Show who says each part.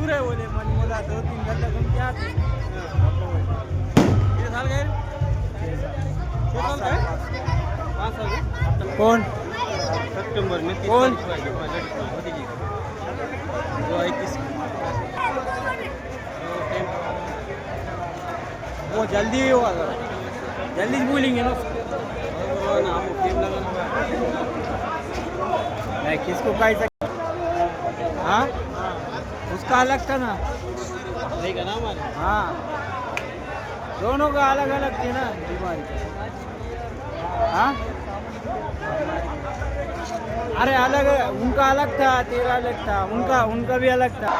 Speaker 1: दूर है बोले मन बोला 2-3 घंटा घूम के आते ये साल गए 6 साल 5 साल कौन सप्टेंबर में कौन 21 वो जल्दी हुआ जल्दी बोलेंगे ना नहीं किसको कह सकते हाँ उसका अलग था ना नहीं का नाम हाँ दोनों का अलग अलग थी ना बीमारी हाँ अरे अलग उनका अलग था तेरा अलग था उनका भी अलग था